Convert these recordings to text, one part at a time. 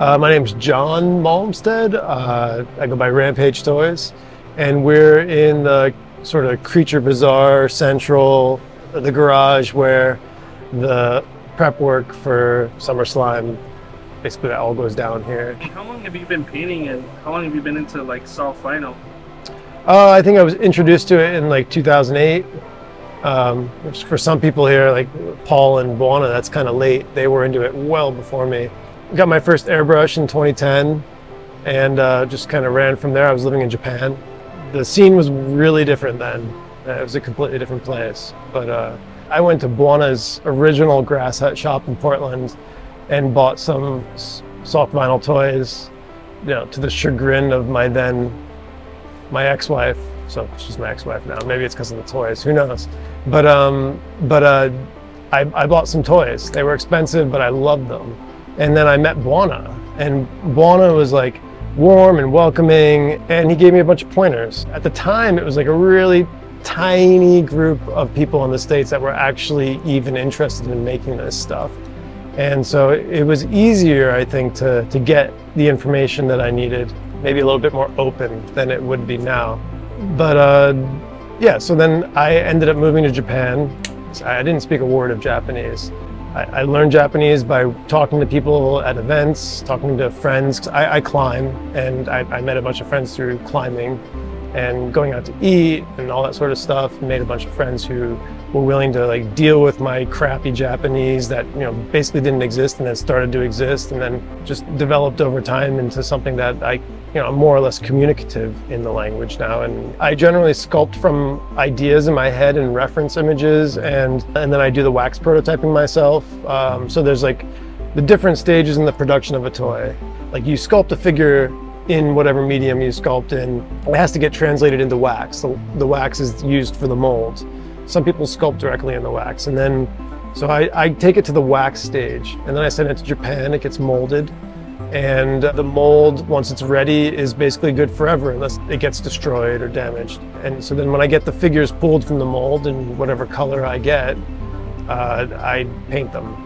My name's Jon Malmstedt. I go by Rampage Toys, and we're in the sort of Creature Bazaar Central, the garage where the prep work for Summer Slime, basically that all goes down here. How long have you been painting, and how long have you been into like soft vinyl? I think I was introduced to it in like 2008. Which for some people here, like Paul and Bwana, that's kind of late. They were into it well before me. Got my first airbrush in 2010 and just kind of ran from there. I was living in Japan. The scene was really different then. It was a completely different place. But I went to Bwana's original grass hut shop in Portland and bought some soft vinyl toys, to the chagrin of my ex-wife. So she's my ex-wife now. Maybe it's because of the toys, who knows? But I bought some toys. They were expensive, but I loved them. And then I met Bwana, and Bwana was like warm and welcoming, and he gave me a bunch of pointers. At the time, it was like a really tiny group of people in the States that were actually even interested in making this stuff. And so it was easier, I think, to get the information that I needed, maybe a little bit more open than it would be now. But yeah, so then I ended up moving to Japan. I didn't speak a word of Japanese. I learned Japanese by talking to people at events, talking to friends. I climb, and I met a bunch of friends through climbing and going out to eat and all that sort of stuff. Made a bunch of friends who were willing to like deal with my crappy Japanese that basically didn't exist and then started to exist, and then just developed over time into something that I'm more or less communicative in the language now. And I generally sculpt from ideas in my head and reference images, and then I do the wax prototyping myself. So there's like the different stages in the production of a toy. Like you sculpt a figure in whatever medium you sculpt in, it has to get translated into wax. The wax is used for the mold. Some people sculpt directly in the wax, and then so I take it to the wax stage, and then I send it to Japan. It gets molded. And the mold, once it's ready, is basically good forever unless it gets destroyed or damaged. And so then when I get the figures pulled from the mold in whatever color I get, I paint them.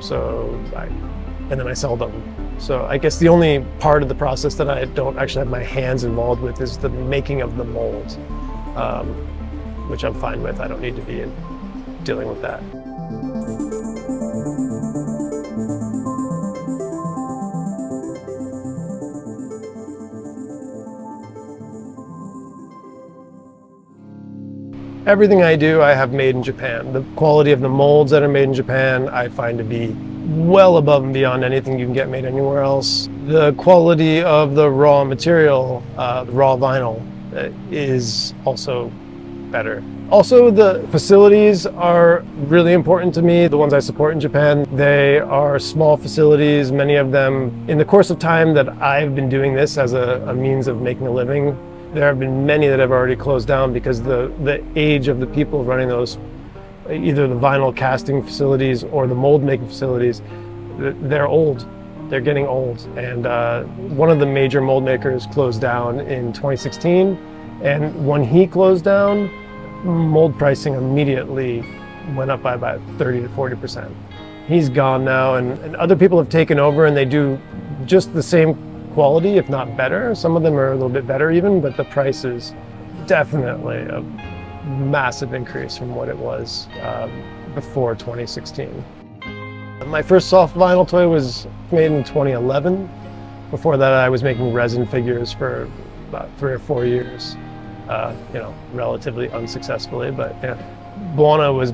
And then I sell them. So I guess the only part of the process that I don't actually have my hands involved with is the making of the mold, which I'm fine with. I don't need to be dealing with that. Everything I do, I have made in Japan. The quality of the molds that are made in Japan, I find to be well above and beyond anything you can get made anywhere else. The quality of the raw material, the raw vinyl, is also better. Also, the facilities are really important to me, the ones I support in Japan. They are small facilities, many of them. In the course of time that I've been doing this as a means of making a living, there have been many that have already closed down because the age of the people running those, either the vinyl casting facilities or the mold making facilities, they're old. They're getting old. And one of the major mold makers closed down in 2016. And when he closed down, mold pricing immediately went up by about 30 to 40%. He's gone now, and other people have taken over, and they do just the same quality, if not better. Some of them are a little bit better even, but the price is definitely a massive increase from what it was before 2016. My first soft vinyl toy was made in 2011. Before that, I was making resin figures for about 3 or 4 years, relatively unsuccessfully, but yeah. Bwana was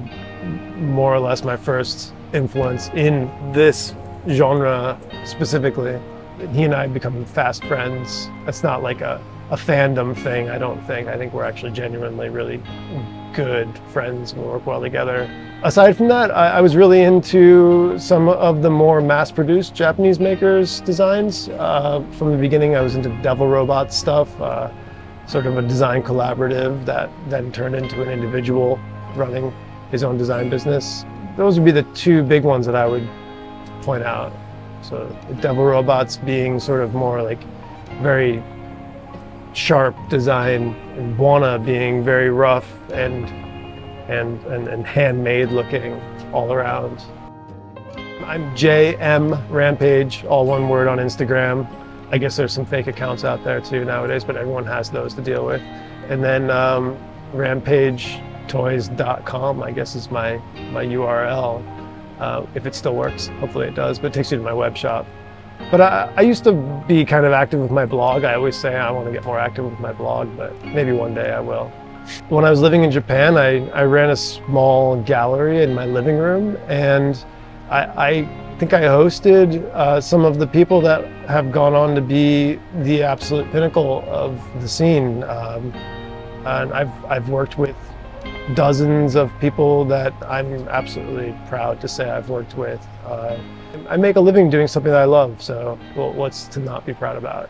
more or less my first influence in this genre specifically. He and I have become fast friends. It's not like a fandom thing, I don't think. I think we're actually genuinely really good friends. We work well together. Aside from that, I was really into some of the more mass-produced Japanese makers' designs. From the beginning, I was into Devil Robot stuff, sort of a design collaborative that then turned into an individual running his own design business. Those would be the two big ones that I would point out. So the Devil Robots being sort of more like very sharp design, and Bwana being very rough and handmade looking all around. I'm JM Rampage, all one word on Instagram. I guess there's some fake accounts out there too nowadays, but everyone has those to deal with. And then rampagetoys.com, I guess, is my URL. If it still works, hopefully it does, but it takes you to my web shop. But I used to be kind of active with my blog. I always say I want to get more active with my blog, but maybe one day I will. When I was living in Japan, I ran a small gallery in my living room, and I think I hosted some of the people that have gone on to be the absolute pinnacle of the scene. And I've worked with dozens of people that I'm absolutely proud to say I've worked with. I make a living doing something that I love, so what's to not be proud about?